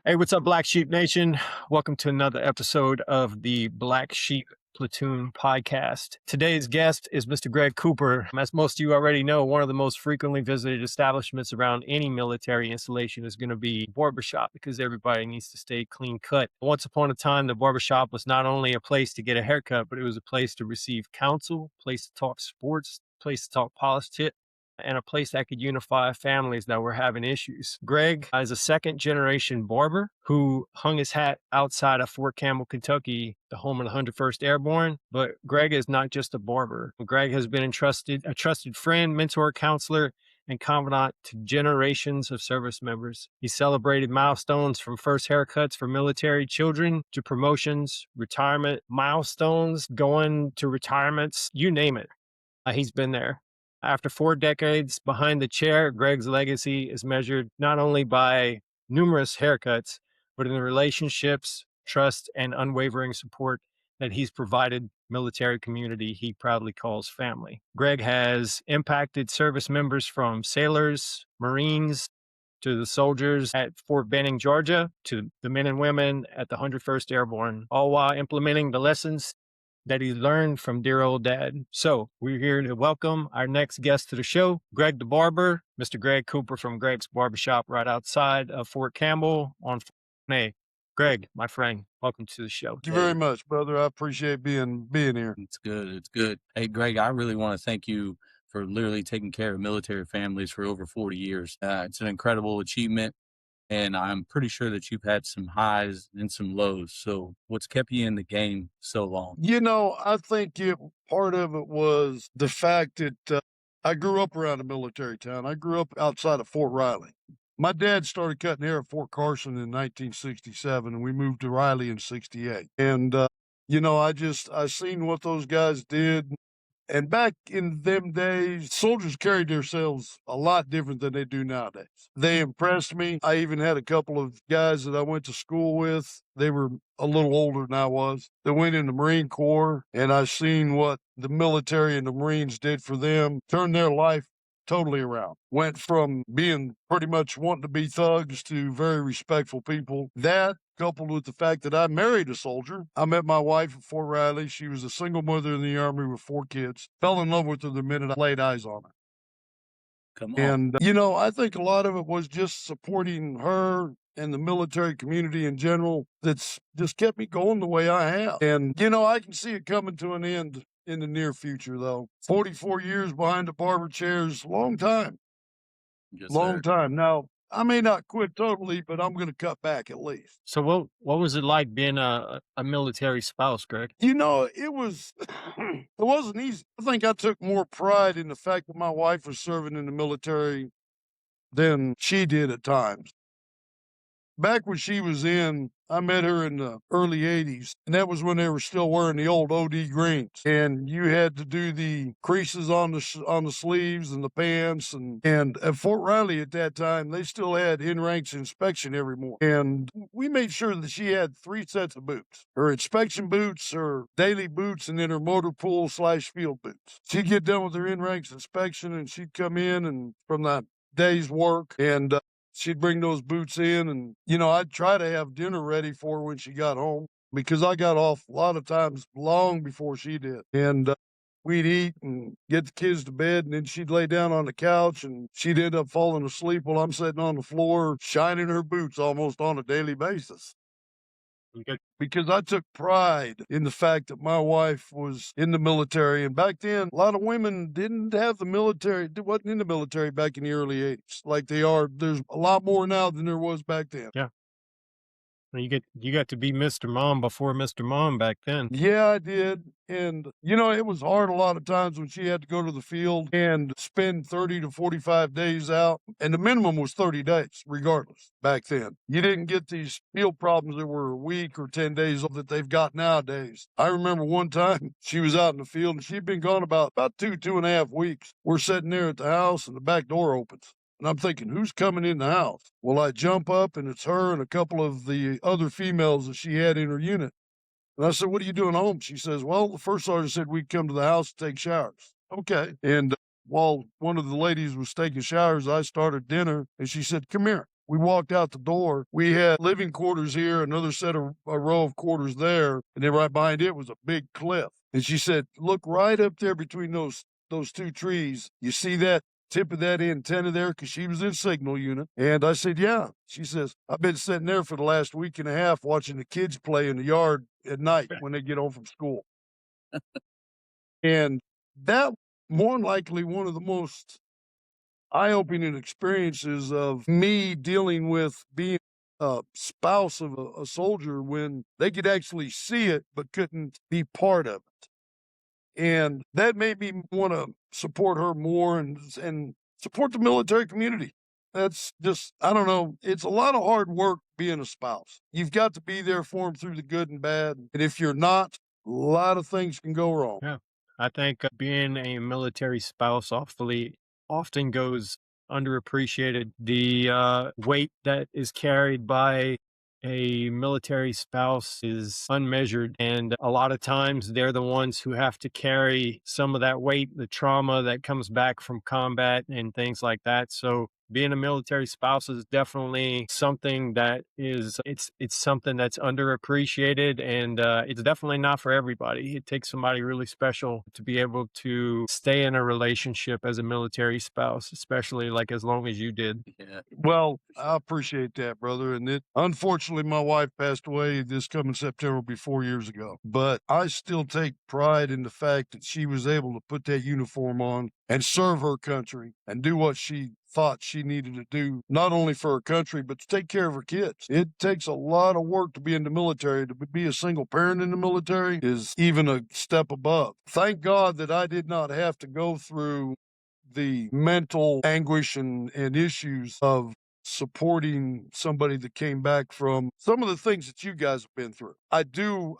Hey, what's up, Black Sheep Nation? Welcome to another episode of the Black Sheep Platoon podcast. Today's guest is Mr. Greg Cooper. As most of you already know, one of the most frequently visited establishments around any military installation is going to be barbershop because everybody needs to stay clean cut. Once upon a time, the barbershop was not only a place to get a haircut, but it was a place to receive counsel, a place to talk sports, a place to talk politics, and a place that could unify families that were having issues. Greg is a second generation barber who hung his hat outside of Fort Campbell, Kentucky, the home of the 101st Airborne. But Greg is not just a barber. Greg has been a trusted friend, mentor, counselor, and confidant to generations of service members. He celebrated milestones from first haircuts for military children to promotions, retirement milestones, going to retirements, you name it. He's been there. After 4 decades behind the chair, Greg's legacy is measured not only by numerous haircuts, but in the relationships, trust, and unwavering support that he's provided military community he proudly calls family. Greg has impacted service members from sailors, Marines, to the soldiers at Fort Benning, Georgia, to the men and women at the 101st Airborne, all while implementing the lessons that he learned from dear old dad. So we're here to welcome our next guest to the show, Greg the Barber, Mr. Greg Cooper from Greg's Barbershop right outside of Fort Campbell on Hey, Greg, my friend, welcome to the show. Thank you very much, brother. I appreciate being here. It's good. It's good. Hey, Greg, I really want to thank you for literally taking care of military families for over 40 years. It's an incredible achievement, and I'm pretty sure that you've had some highs and some lows. So what's kept you in the game so long? I think part of it was the fact that I grew up around a military town. I grew up outside of Fort Riley. My dad started cutting hair at Fort Carson in 1967, and we moved to Riley in 68. And, I seen what those guys did. And back in them days, soldiers carried themselves a lot different than they do nowadays. They impressed me. I even had a couple of guys that I went to school with. They were a little older than I was. They went in the Marine Corps, and I seen what the military and the Marines did for them, turned their life totally around. Went from being pretty much wanting to be thugs to very respectful people. That, coupled with the fact that I married a soldier. I met my wife at Fort Riley. She was a single mother in the Army with 4 kids. Fell in love with her the minute I laid eyes on her. Come on. And, I think a lot of it was just supporting her and the military community in general that's just kept me going the way I have. And, I can see it coming to an end in the near future, though. 44 years behind the barber chairs, long time. Yes, Long sir. time. Now, I may not quit totally, but I'm going to cut back at least. So what was it like being a military spouse, Greg? It was, it wasn't easy. I think I took more pride in the fact that my wife was serving in the military than she did at times. Back when she was in, I met her in the early 80s, and that was when they were still wearing the old OD greens. And you had to do the creases on the sleeves and the pants. And at Fort Riley at that time, they still had in-ranks inspection every morning. And we made sure that she had 3 sets of boots. Her inspection boots, her daily boots, and then her motor pool / field boots. She'd get done with her in-ranks inspection, and she'd come in and from that day's work, and she'd bring those boots in, and, I'd try to have dinner ready for her when she got home because I got off a lot of times long before she did. And we'd eat and get the kids to bed, and then she'd lay down on the couch, and she'd end up falling asleep while I'm sitting on the floor shining her boots almost on a daily basis. Because I took pride in the fact that my wife was in the military. And back then, a lot of women didn't have the military, wasn't in the military back in the early 80s like they are. There's a lot more now than there was back then. Yeah. You got to be Mr. Mom before Mr. Mom back then. Yeah, I did. And, it was hard a lot of times when she had to go to the field and spend 30 to 45 days out. And the minimum was 30 days, regardless, back then. You didn't get these field problems that were a week or 10 days that they've got nowadays. I remember one time she was out in the field and she'd been gone about 2.5 weeks. We're sitting there at the house and the back door opens. And I'm thinking, who's coming in the house? Well, I jump up, and it's her and a couple of the other females that she had in her unit. And I said, what are you doing home? She says, well, the first sergeant said we'd come to the house to take showers. Okay. And while one of the ladies was taking showers, I started dinner, and she said, come here. We walked out the door. We had living quarters here, another set of a row of quarters there, and then right behind it was a big cliff. And she said, "Look right up there between those two trees. You see that tip of that antenna there?" Because she was in signal unit. And I said, "Yeah." She says, "I've been sitting there for the last week and a half watching the kids play in the yard at night when they get home from school." And that more than likely one of the most eye-opening experiences of me dealing with being a spouse of a soldier when they could actually see it but couldn't be part of it. And that made me want to support her more and support the military community. That's just, I don't know. It's a lot of hard work being a spouse. You've got to be there for them through the good and bad. And if you're not, a lot of things can go wrong. Yeah. I think being a military spouse often goes underappreciated. The weight that is carried by a military spouse is unmeasured. And a lot of times they're the ones who have to carry some of that weight, the trauma that comes back from combat and things like that. So being a military spouse is definitely something that is it's something that's underappreciated, and it's definitely not for everybody. It takes somebody really special to be able to stay in a relationship as a military spouse, especially like as long as you did. Yeah. Well, I appreciate that, brother. And unfortunately, my wife passed away this coming September, be 4 years ago. But I still take pride in the fact that she was able to put that uniform on and serve her country and do what she thought she needed to do, not only for her country, but to take care of her kids. It takes a lot of work to be in the military. To be a single parent in the military is even a step above. Thank God that I did not have to go through the mental anguish and issues of supporting somebody that came back from some of the things that you guys have been through. I do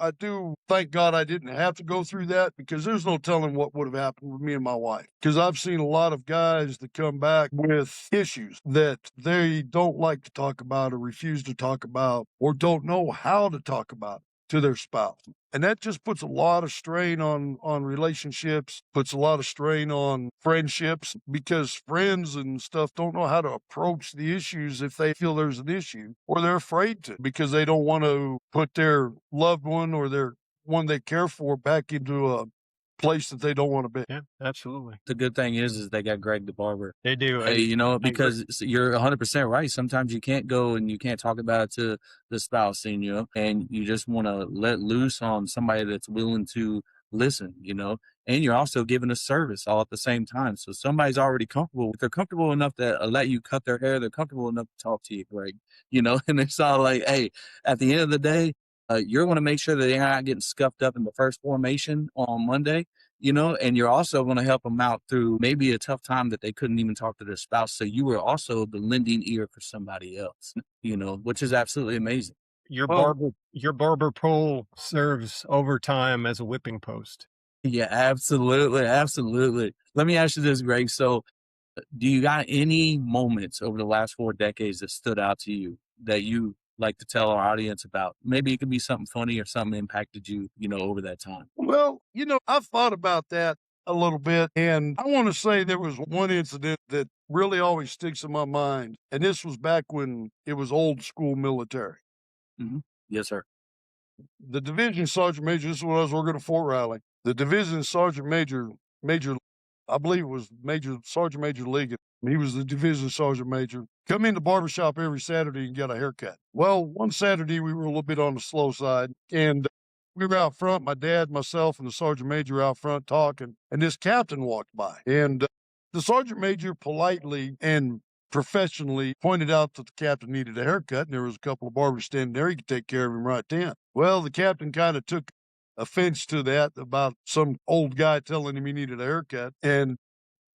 thank God I didn't have to go through that, because there's no telling what would have happened with me and my wife. Because I've seen a lot of guys that come back with issues that they don't like to talk about or refuse to talk about or don't know how to talk about to their spouse. And that just puts a lot of strain on relationships, puts a lot of strain on friendships, because friends and stuff don't know how to approach the issues if they feel there's an issue, or they're afraid to, because they don't want to put their loved one or their one they care for back into a place that they don't want to be. Yeah, absolutely. The good thing is they got Greg the barber. They do. Hey, because you're 100% right. Sometimes you can't go and you can't talk about it to the spouse, and you just want to let loose on somebody that's willing to listen, and you're also giving a service all at the same time. So somebody's already comfortable. If they're comfortable enough to let you cut their hair, they're comfortable enough to talk to you, Greg, and it's all like, hey, at the end of the day, you're going to make sure that they're not getting scuffed up in the first formation on Monday, and you're also going to help them out through maybe a tough time that they couldn't even talk to their spouse. So you were also the lending ear for somebody else, which is absolutely amazing. Your Well, barber pole serves overtime as a whipping post. Yeah, absolutely. Absolutely. Let me ask you this, Greg. So do you got any moments over the last 4 decades that stood out to you that you like to tell our audience about? Maybe it could be something funny or something impacted you, over that time. well, I've thought about that a little bit, and I want to say there was one incident that really always sticks in my mind, and this was back when it was old school military. Hmm. Yes, sir. The division sergeant major, this is when I was working at Fort Riley. The division sergeant major, I believe it was Sergeant Major Ligon. He was the division sergeant major. Come in the barbershop every Saturday and get a haircut. Well, one Saturday we were a little bit on the slow side, and we were out front, my dad, myself, and the sergeant major out front talking, and this captain walked by. And the sergeant major politely and professionally pointed out that the captain needed a haircut, and there was a couple of barbers standing there. He could take care of him right then. Well, the captain kind of took offense to that about some old guy telling him he needed a haircut, and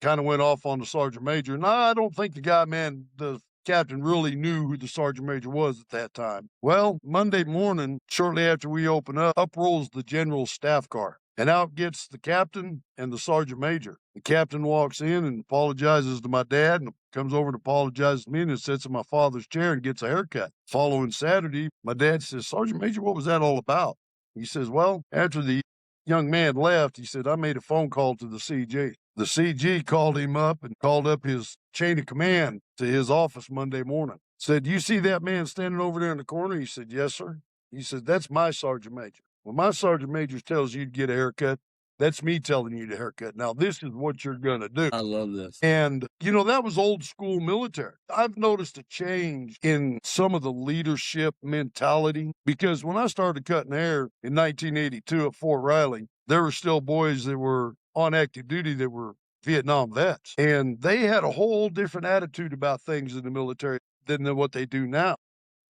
kind of went off on the sergeant major. And I don't think the captain really knew who the sergeant major was at that time. Well, Monday morning, shortly after we open up rolls the general's staff car. And out gets the captain and the sergeant major. The captain walks in and apologizes to my dad and comes over and apologizes to me and then sits in my father's chair and gets a haircut. Following Saturday, my dad says, "Sergeant Major, what was that all about?" He says, "Well, after the young man left," he said, "I made a phone call to the CG. The CG called him up and called up his chain of command to his office Monday morning. Said, "You see that man standing over there in the corner?" He said, "Yes, sir." He said, "That's my sergeant major. When my sergeant major tells you to get a haircut, that's me telling you to haircut. Now, this is what you're gonna do." I love this. And, that was old school military. I've noticed a change in some of the leadership mentality because when I started cutting hair in 1982 at Fort Riley, there were still boys that were on active duty that were Vietnam vets. And they had a whole different attitude about things in the military than what they do now.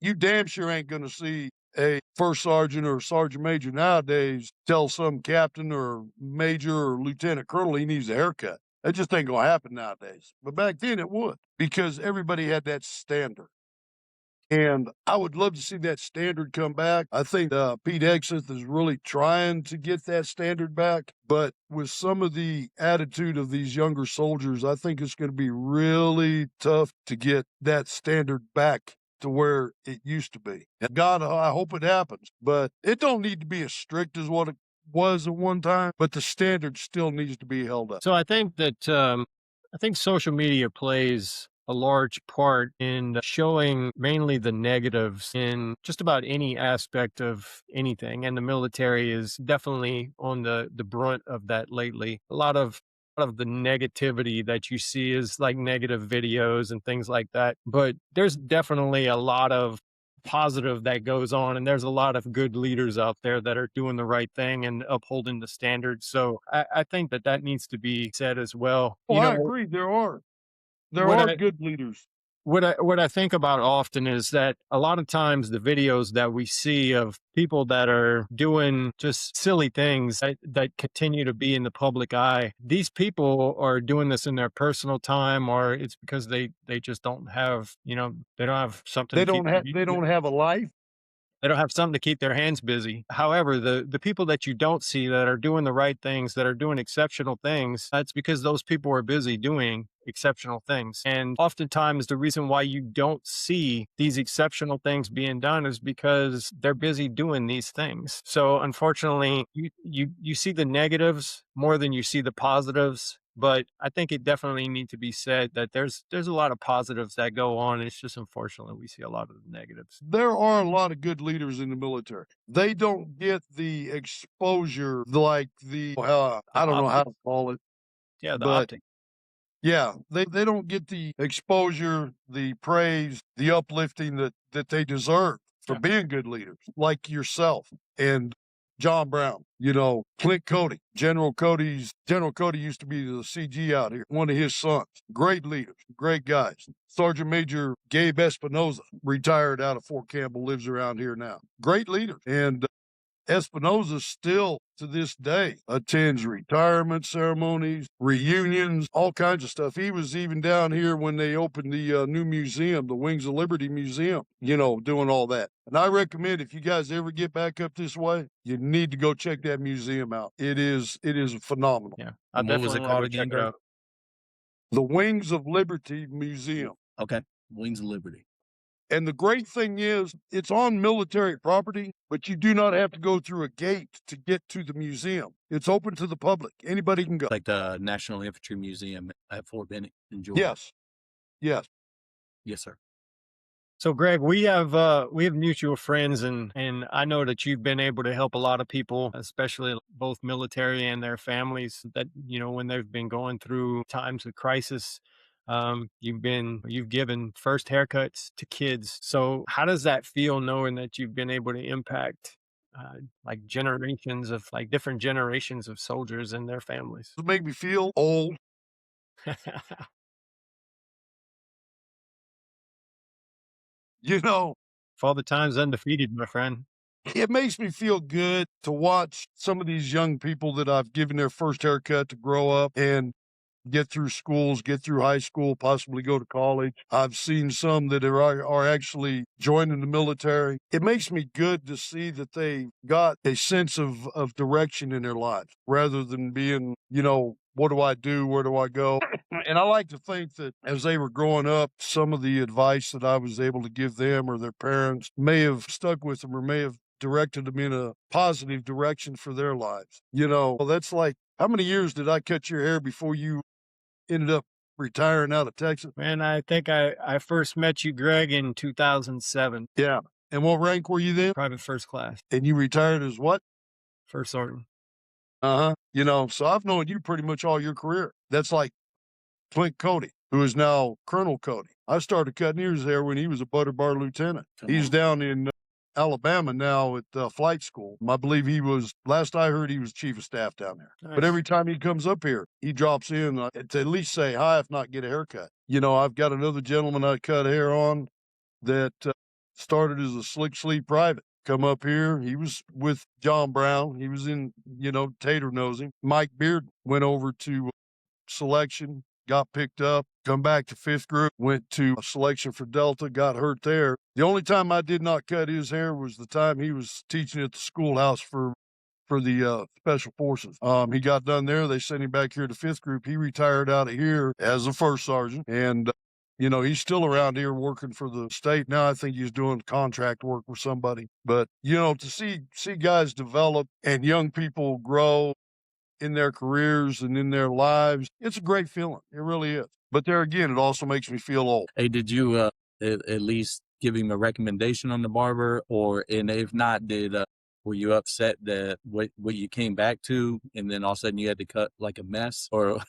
You damn sure ain't going to see a first sergeant or sergeant major nowadays tell some captain or major or lieutenant colonel he needs a haircut. That just ain't going to happen nowadays. But back then it would because everybody had that standard. And I would love to see that standard come back. I think Pete Hegseth is really trying to get that standard back. But with some of the attitude of these younger soldiers, I think it's going to be really tough to get that standard back to where it used to be. And God, I hope it happens. But it don't need to be as strict as what it was at one time. But the standard still needs to be held up. So I think that I think social media plays a large part in showing mainly the negatives in just about any aspect of anything, and the military is definitely on the brunt of that lately. A lot of the negativity that you see is like negative videos and things like that, but there's definitely a lot of positive that goes on, and there's a lot of good leaders out there that are doing the right thing and upholding the standards. So I think that needs to be said as well. Well, I agree. There are. There what are I good leaders. what I think about often is that a lot of times the videos that we see of people that are doing just silly things that continue to be in the public eye, these people are doing this in their personal time, or it's because they just don't have, they don't have something to keep They don't have a life. they don't have something to keep their hands busy. However, the people that you don't see that are doing the right things, that are doing exceptional things, that's because those people are busy doing exceptional things. And oftentimes the reason why you don't see these exceptional things being done is because they're busy doing these things. So unfortunately, you see the negatives more than you see the positives. But I think it definitely needs to be said that there's a lot of positives that go on. It's just unfortunately we see a lot of the negatives. There are a lot of good leaders in the military. They don't get the exposure like The I don't know how optics. to call it, Yeah, the but optics. yeah, they don't get the exposure, the praise, the uplifting that they deserve for Yeah. being good leaders, like yourself and John Brown, Clint Cody. General Cody used to be the CG out here, one of his sons. Great leaders, great guys. Sergeant Major Gabe Espinoza, retired out of Fort Campbell, lives around here now. Great leader. And Espinoza still to this day attends retirement ceremonies, reunions, all kinds of stuff. He was even down here when they opened the new museum, the Wings of Liberty Museum, doing all that. And I recommend if you guys ever get back up this way, you need to go check that museum out. It is phenomenal. Yeah. I And what was definitely it want to called go again, check it Greg? out. The Wings of Liberty Museum. Okay. Wings of Liberty. And the great thing is, it's on military property, but you do not have to go through a gate to get to the museum. It's open to the public. Anybody can go. Like the National Infantry Museum at Fort Benning in Georgia. Yes. Yes. Yes, sir. So Greg, we have mutual friends, and I know that you've been able to help a lot of people, especially both military and their families, that when they've been going through times of crisis. You've given first haircuts to kids. So how does that feel knowing that you've been able to impact like generations of like different generations of soldiers and their families? It make me feel old. You know, For all the times undefeated, my friend. it makes me feel good to watch some of these young people that I've given their first haircut to grow up and get through schools, get through high school, possibly go to college. I've seen some that are actually joining the military. It makes me good to see that they got a sense of direction in their lives rather than being, what do I do? Where do I go? And I like to think that as they were growing up, some of the advice that I was able to give them or their parents may have stuck with them or may have directed them in a positive direction for their lives. That's like, how many years did I cut your hair before you ended up retiring out of Texas? Man, I think I first met you, Greg, in 2007, Yeah. And what rank were you then? private first class, And you retired as what? first sergeant. Uh-huh. So I've known you pretty much all your career. That's like Clint Cody, who is now Colonel Cody. I started cutting ears there when he was a butter bar lieutenant. He's down in Alabama now at flight school. I believe last I heard, he was chief of staff down there. But Nice. every time he comes up here, he drops in to at least say hi, if not get a haircut. I've got another gentleman I cut hair on that started as a slick sleeve private. Come up here. He was with John Brown. He was in, Tater Nosing. Mike Beard went over to selection, got picked up, come back to 5th group, went to a selection for Delta, got hurt there. The only time I did not cut his hair was the time he was teaching at the schoolhouse for the special forces. He got done there. They sent him back here to 5th group. He retired out of here as a first sergeant. And, he's still around here working for the state. Now I think he's doing contract work with somebody. But, to see guys develop and young people grow in their careers and in their lives, it's a great feeling. It really is. But there again, it also makes me feel old. Hey, did you at least give him a recommendation on the barber, and if not, were you upset that what you came back to, and then all of a sudden you had to cut like a mess, or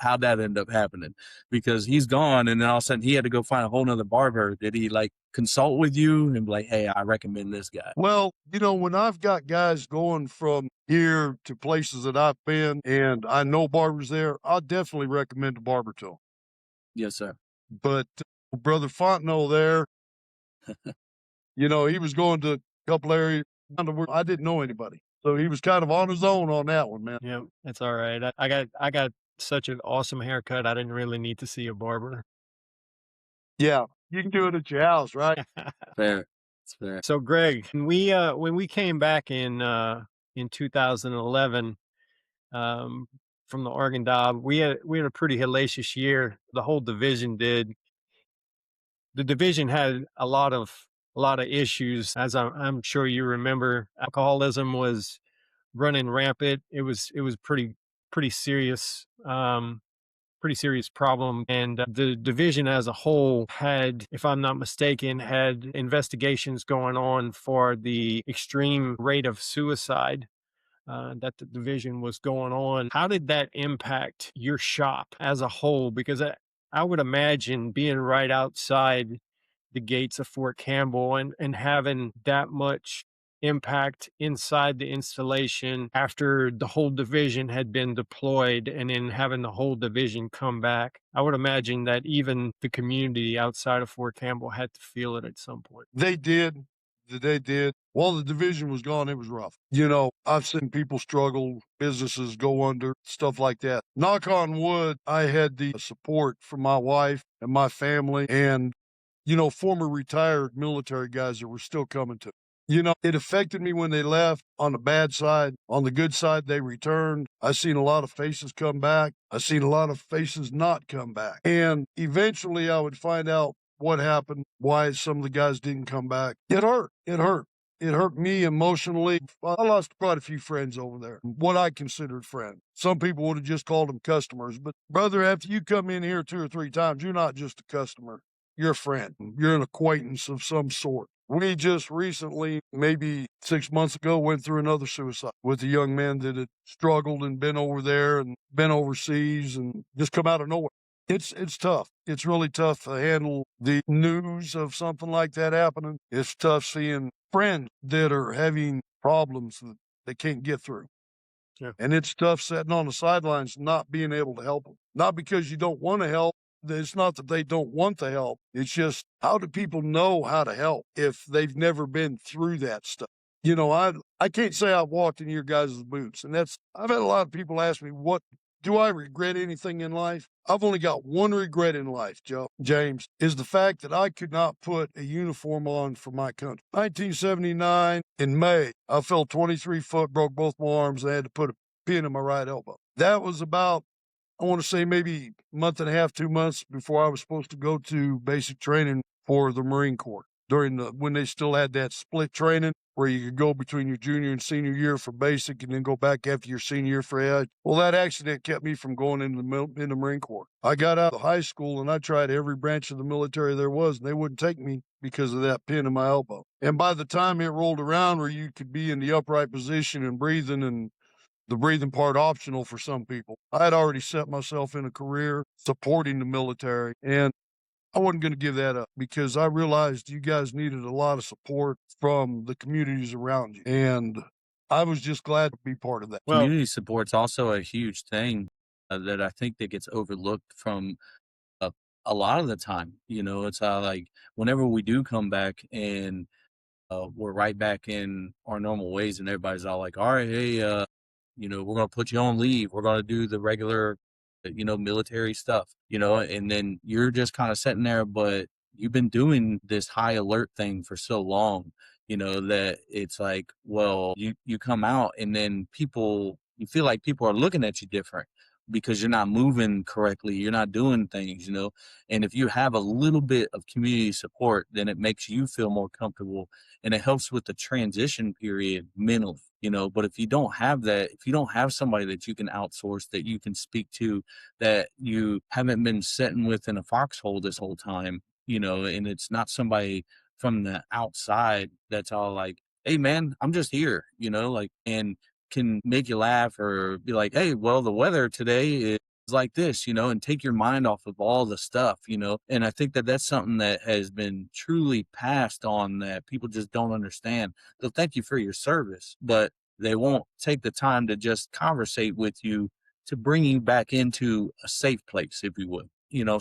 how'd that end up happening? Because he's gone, and then all of a sudden he had to go find a whole nother barber. Did he like consult with you and be like, hey, I recommend this guy? Well, when I've got guys going from here to places that I've been and I know barbers there, I'll definitely recommend a barber to them. Yes, sir. But Brother Fontenot there, he was going to a couple areas where I didn't know anybody. So he was kind of on his own on that one, man. Yeah, that's all right. I got such an awesome haircut. I didn't really need to see a barber. Yeah, you can do it at your house, right? Fair. It's fair. So, Greg, when we came back in 2011 from the Oregon job, we had a pretty hellacious year. The whole division did. The division had a lot of issues, as I'm sure you remember. Alcoholism was running rampant. It was pretty serious. Pretty serious problem. And the division as a whole had, if I'm not mistaken, had investigations going on for the extreme rate of suicide that the division was going on. How did that impact your shop as a whole? Because I would imagine being right outside the gates of Fort Campbell and having that much impact inside the installation after the whole division had been deployed, and then having the whole division come back. I would imagine that even the community outside of Fort Campbell had to feel it at some point. They did. They did. While the division was gone, it was rough. I've seen people struggle, businesses go under, stuff like that. Knock on wood, I had the support from my wife and my family and, former retired military guys that were still coming to. It affected me when they left on the bad side. On the good side, they returned. I seen a lot of faces come back. I seen a lot of faces not come back. And eventually I would find out what happened, why some of the guys didn't come back. It hurt. It hurt. It hurt me emotionally. I lost quite a few friends over there, what I considered friends. Some people would have just called them customers. But brother, after you come in here 2 or 3 times, you're not just a customer. You're a friend. You're an acquaintance of some sort. We just recently, maybe 6 months ago, went through another suicide with a young man that had struggled and been over there and been overseas and just come out of nowhere. It's tough. It's really tough to handle the news of something like that happening. It's tough seeing friends that are having problems that they can't get through. Yeah. And it's tough sitting on the sidelines, not being able to help them. Not because you don't want to help. It's not that they don't want the help. It's just, how do people know how to help if they've never been through that stuff? I can't say I've walked in your guys' boots. And I've had a lot of people ask me, do I regret anything in life? I've only got one regret in life, James, is the fact that I could not put a uniform on for my country. 1979, in May, I fell 23 foot, broke both my arms, and I had to put a pin in my right elbow. That was about, I want to say maybe a month and a half, 2 months before I was supposed to go to basic training for the Marine Corps. when they still had that split training where you could go between your junior and senior year for basic and then go back after your senior year for edge. Well, that accident kept me from going into in the Marine Corps. I got out of high school and I tried every branch of the military there was, and they wouldn't take me because of that pin in my elbow. And by the time it rolled around where you could be in the upright position and breathing, and the breathing part optional for some people, I had already set myself in a career supporting the military, and I wasn't going to give that up because I realized you guys needed a lot of support from the communities around you. And I was just glad to be part of that. Well, Community support's also a huge thing that I think that gets overlooked from a, a lot of the time. It's how, like, whenever we do come back and we're right back in our normal ways, and everybody's all like, all right, hey, we're going to put you on leave. We're going to do the regular, military stuff, and then you're just kind of sitting there, but you've been doing this high alert thing for so long, that it's like, well, you come out and then you feel like people are looking at you different because you're not moving correctly. You're not doing things, and if you have a little bit of community support, then it makes you feel more comfortable, and it helps with the transition period mentally, but if you don't have that, if you don't have somebody that you can outsource, that you can speak to, that you haven't been sitting with in a foxhole this whole time, and it's not somebody from the outside that's all like, hey man, I'm just here, like, and can make you laugh or be like, hey, well, the weather today is like this, and take your mind off of all the stuff, and I think that that's something that has been truly passed on that people just don't understand. They'll thank you for your service, but they won't take the time to just conversate with you to bring you back into a safe place, if you would,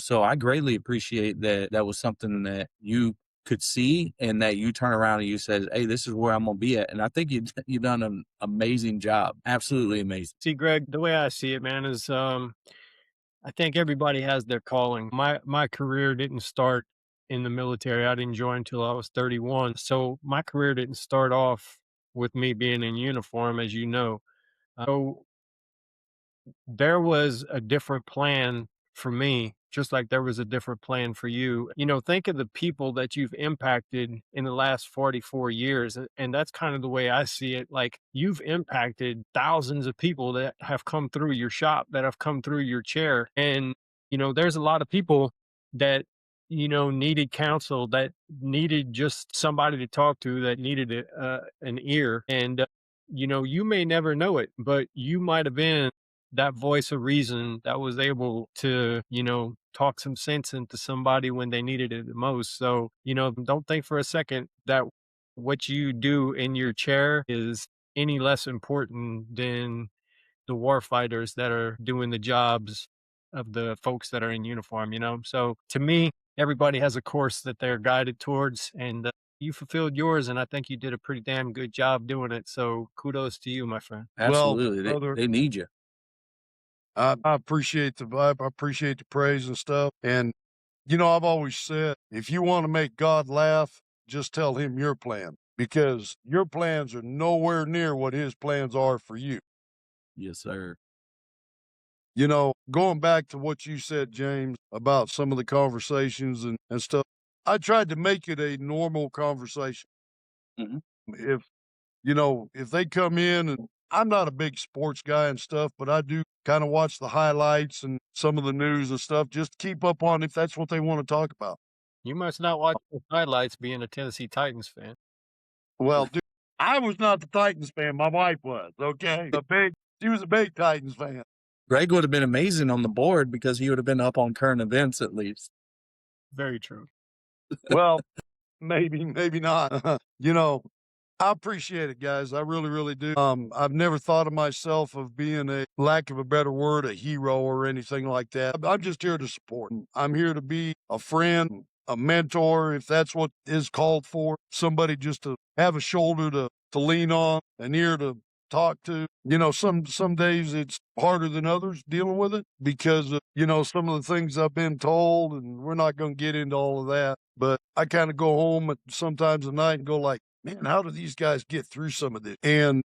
so I greatly appreciate that that was something that you could see, and that you turn around and you said, hey, this is where I'm gonna be at. And I think you've done an amazing job. Absolutely amazing. see, Greg, the way I see it, man, is I think everybody has their calling. My career didn't start in the military. I didn't join until I was 31. So my career didn't start off with me being in uniform, as you know. So there was a different plan for me, just like there was a different plan for you. Think of the people that you've impacted in the last 44 years. And that's kind of the way I see it. Like, you've impacted thousands of people that have come through your shop, that have come through your chair. And, there's a lot of people that, needed counsel, that needed just somebody to talk to, that needed an ear. And, you may never know it, but you might have been that voice of reason that was able to, talk some sense into somebody when they needed it the most. So, don't think for a second that what you do in your chair is any less important than the war fighters that are doing the jobs of the folks that are in uniform. So to me, everybody has a course that they're guided towards, and you fulfilled yours, and I think you did a pretty damn good job doing it. So kudos to you, my friend. Well, Absolutely. brother, They need you. I appreciate the vibe. I appreciate the praise and stuff. And, I've always said, if you want to make God laugh, just tell him your plan, because your plans are nowhere near what his plans are for you. Yes, sir. Going back to what you said, James, about some of the conversations and stuff, I tried to make it a normal conversation. Mhm. If, if they come in, and I'm not a big sports guy and stuff, but I do kind of watch the highlights and some of the news and stuff, just to keep up on if that's what they want to talk about. You must not watch the highlights being a Tennessee Titans fan. Well, dude, I was not the Titans fan. My wife was, okay? She was a big Titans fan. Greg would have been amazing on the board because he would have been up on current events at least. Very true. Well, maybe not. I appreciate it, guys. I really, really do. I've never thought of myself of being a, lack of a better word, a hero or anything like that. I'm just here to support. I'm here to be a friend, a mentor, if that's what is called for. Somebody just to have a shoulder to lean on, an ear to talk to. Some days it's harder than others dealing with it because of, some of the things I've been told, and we're not going to get into all of that. But I kind of go home sometimes at night and go like, man, how do these guys get through some of this? And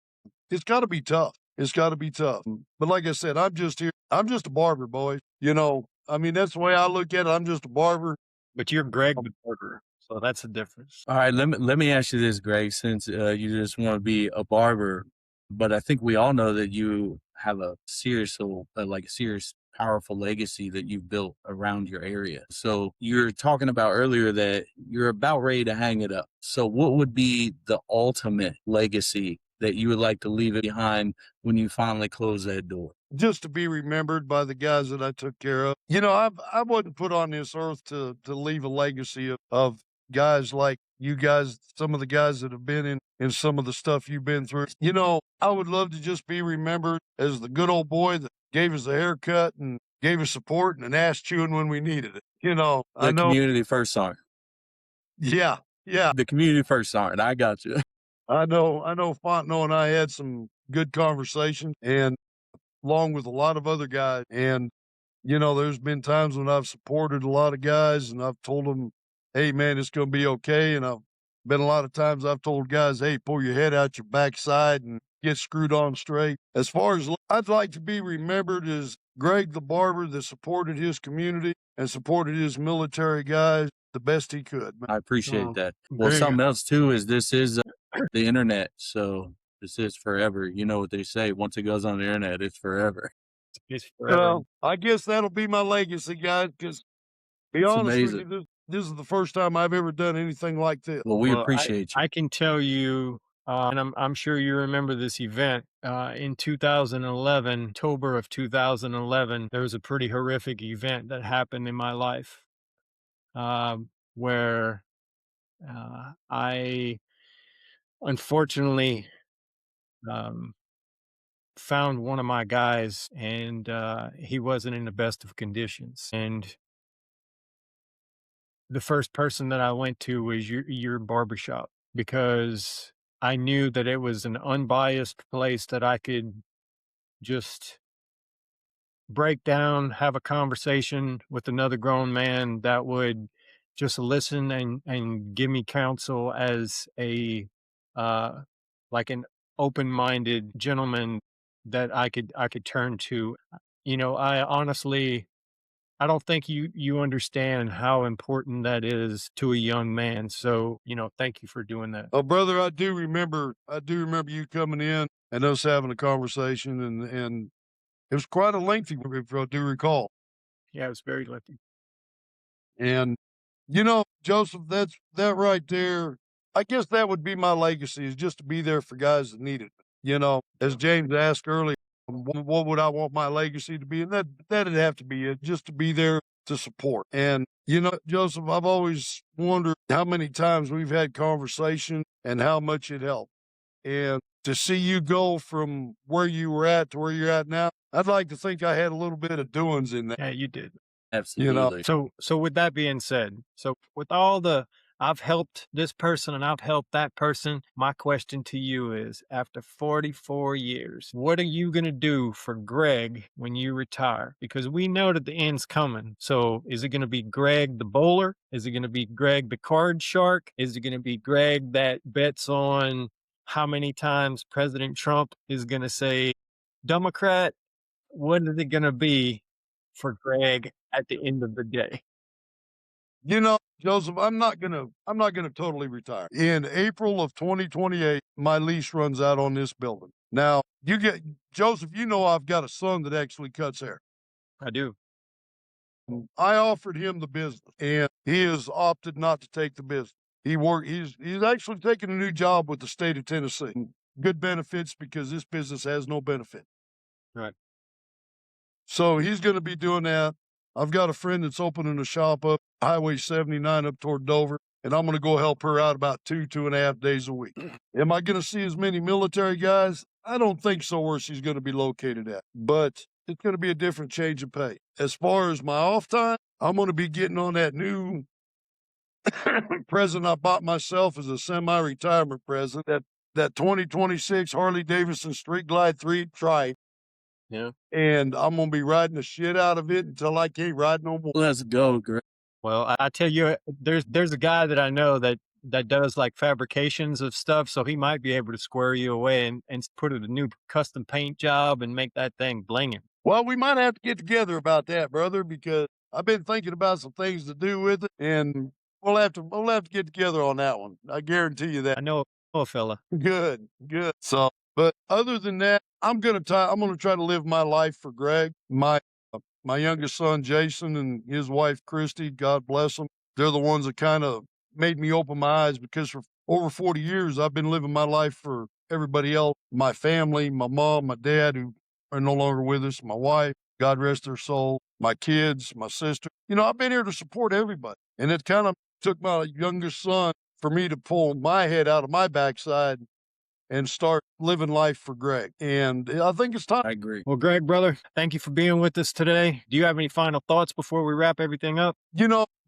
it's got to be tough. It's got to be tough. But like I said, I'm just here. I'm just a barber, boy. That's the way I look at it. I'm just a barber. But you're Greg the Barber. So that's the difference. All right, let me ask you this, Greg, since you just want to be a barber, but I think we all know that you have a serious, powerful legacy that you've built around your area. So you're talking about earlier that you're about ready to hang it up. So what would be the ultimate legacy that you would like to leave it behind when you finally close that door? Just to be remembered by the guys that I took care of. I wasn't put on this earth to leave a legacy of guys like you guys, some of the guys that have been in some of the stuff you've been through. I would love to just be remembered as the good old boy that gave us a haircut and gave us support and an ass chewing when we needed it. I The know. community first song. Yeah, yeah. The community first song. I got you. I know Fontenot and I had some good conversation and along with a lot of other guys. And there's been times when I've supported a lot of guys and I've told them, hey, man, it's going to be okay. And I've been a lot of times I've told guys, hey, pull your head out your backside and get screwed on straight. As far as I'd like to be remembered as Greg the barber that supported his community and supported his military guys the best he could. I appreciate Oh, that. Well, Greg, something else too is this is the internet. So this is forever. You know what they say. Once it goes on the internet, it's forever. it's forever. Well, I guess that'll be my legacy, guys, because be It's honest with amazing. you, this is the first time I've ever done anything like this. Well, we Well, appreciate you. I can tell you, and I'm sure you remember this event in 2011, October of 2011. There was a pretty horrific event that happened in my life where I unfortunately um, found one of my guys, and he wasn't in the best of conditions. And the first person that I went to was your barbershop because I knew that it was an unbiased place that I could just break down, have a conversation with another grown man that would just listen and give me counsel as a uh like an open-minded gentleman that I could turn to. I honestly I don't think you understand how important that is to a young man. So, thank you for doing that. Oh, brother, I do remember you coming in and us having a conversation, and it was quite a lengthy one, if I do recall. Yeah, it was very lucky. And Joseph, that right there. I guess that would be my legacy is just to be there for guys that need it. As James asked earlier, what would I want my legacy to be? And that'd have to be it, just to be there to support. And Joseph, I've always wondered how many times we've had conversation and how much it helped. And to see you go from where you were at to where you're at now, I'd like to think I had a little bit of doings in that. Yeah, you did. Absolutely. So with that being said, so with all the I've helped this person and I've helped that person, my question to you is after 44 years, what are you going to do for Greg when you retire? Because we know that the end's coming. So is it going to be Greg the bowler? Is it going to be Greg the card shark? Is it going to be Greg that bets on how many times President Trump is going to say Democrat? What is it going to be for Greg at the end of the day? Joseph, I'm not gonna totally retire. In April of 2028, my lease runs out on this building. Now, Joseph, I've got a son that actually cuts hair. I do. I offered him the business and he has opted not to take the business. He's actually taking a new job with the state of Tennessee. Good benefits because this business has no benefit. Right. So he's going to be doing that. I've got a friend that's opening a shop up Highway 79 up toward Dover, and I'm going to go help her out about 2.5 days a week. Am I going to see as many military guys? I don't think so where she's going to be located at, but it's going to be a different change of pay. As far as my off time, I'm going to be getting on that new present I bought myself as a semi-retirement present, that 2026 Harley Davidson Street Glide 3 Tri. Yeah. And I'm gonna be riding the shit out of it until I can't ride no more. Let's go, Greg. Well, I tell you, there's a guy that I know that does like fabrications of stuff, so he might be able to square you away and put a new custom paint job and make that thing blinging. Well, we might have to get together about that, brother, because I've been thinking about some things to do with it, and we'll have to get together on that one. I guarantee you that. I know a fella. Good, good. So, but other than that, I'm gonna try to live my life for Greg. My youngest son Jason and his wife Christy, God bless them. They're the ones that kind of made me open my eyes, because for over 40 years I've been living my life for everybody else, my family, my mom, my dad, who are no longer with us, my wife, God rest their soul, my kids, my sister. I've been here to support everybody. And it kind of took my youngest son for me to pull my head out of my backside and start living life for Greg. And I think it's time. I agree. Well, Greg, brother, thank you for being with us today. Do you have any final thoughts before we wrap everything up?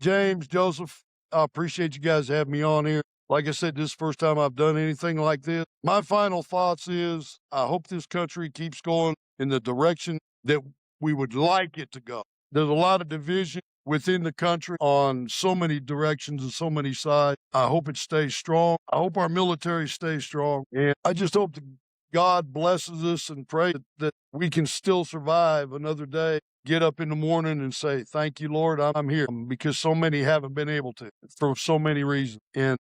James, Joseph, I appreciate you guys having me on here. Like I said, this is the first time I've done anything like this. My final thoughts is I hope this country keeps going in the direction that we would like it to go. There's a lot of division within the country on so many directions and so many sides. I hope it stays strong. I hope our military stays strong. And I just hope that God blesses us and pray that we can still survive another day. Get up in the morning and say, thank you, Lord, I'm here, because so many haven't been able to for so many reasons. And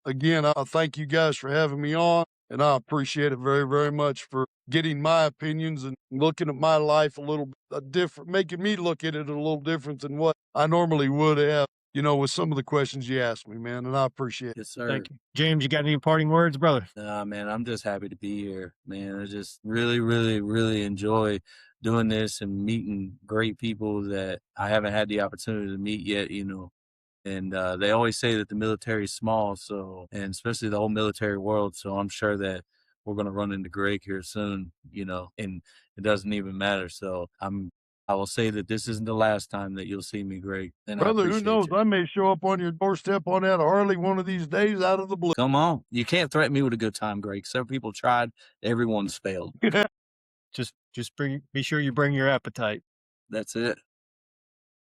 again, I thank you guys for having me on, and I appreciate it very, very much for getting my opinions and looking at my life a little different, making me look at it a little different than what I normally would have, with some of the questions you asked me, man, and I appreciate it. Yes, sir. Thank you. James, you got any parting words, brother? Nah, man, I'm just happy to be here, man. I just really, really, really enjoy doing this and meeting great people that I haven't had the opportunity to meet yet, And they always say that the military is small, and especially the whole military world. So I'm sure that we're going to run into Greg here soon, and it doesn't even matter. So I will say that this isn't the last time that you'll see me, Greg. And I Brother, who appreciate knows? you. I may show up on your doorstep on that Harley one of these days out of the blue. Come on. You can't threaten me with a good time, Greg. Several people tried. Everyone's failed. Just be sure you bring your appetite. That's it.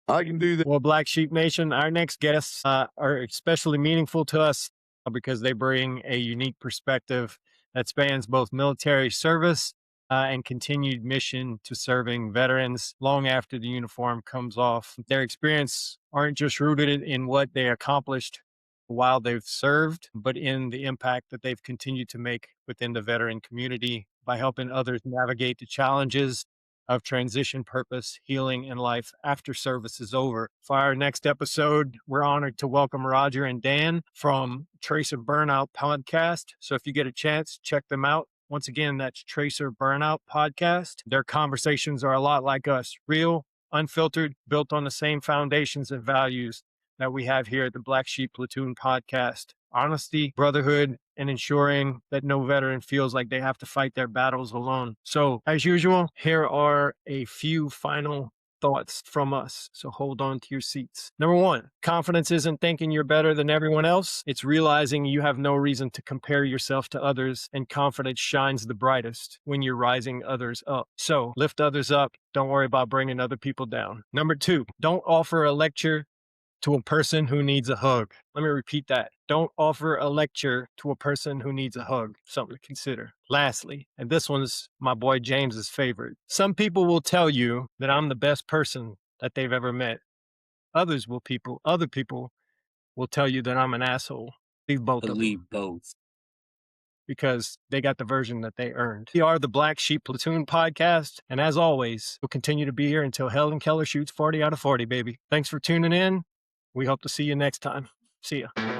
I can do that. Well, Black Sheep Nation, our next guests are especially meaningful to us because they bring a unique perspective that spans both military service and continued mission to serving veterans long after the uniform comes off. Their experience aren't just rooted in what they accomplished while they've served, but in the impact that they've continued to make within the veteran community by helping others navigate the challenges of transition, purpose, healing, and life after service is over. For our next episode, we're honored to welcome Roger and Dan from Tracer Burnout Podcast. So if you get a chance, check them out. Once again, that's Tracer Burnout Podcast. Their conversations are a lot like us, real, unfiltered, built on the same foundations and values that we have here at the Black Sheep Platoon Podcast. Honesty, brotherhood, and ensuring that no veteran feels like they have to fight their battles alone. So, as usual, here are a few final thoughts from us. So hold on to your seats. Number one, confidence isn't thinking you're better than everyone else. It's realizing you have no reason to compare yourself to others, and confidence shines the brightest when you're rising others up. So lift others up. Don't worry about bringing other people down. Number two, don't offer a lecture to a person who needs a hug. Let me repeat that. Don't offer a lecture to a person who needs a hug. Something to consider. Lastly, and this one's my boy James's favorite. Some people will tell you that I'm the best person that they've ever met. Other people will tell you that I'm an asshole. Leave both of them. Believe both. Because they got the version that they earned. We are the Black Sheep Platoon Podcast, and as always, we'll continue to be here until Helen Keller shoots 40 out of 40, baby. Thanks for tuning in. We hope to see you next time. See ya.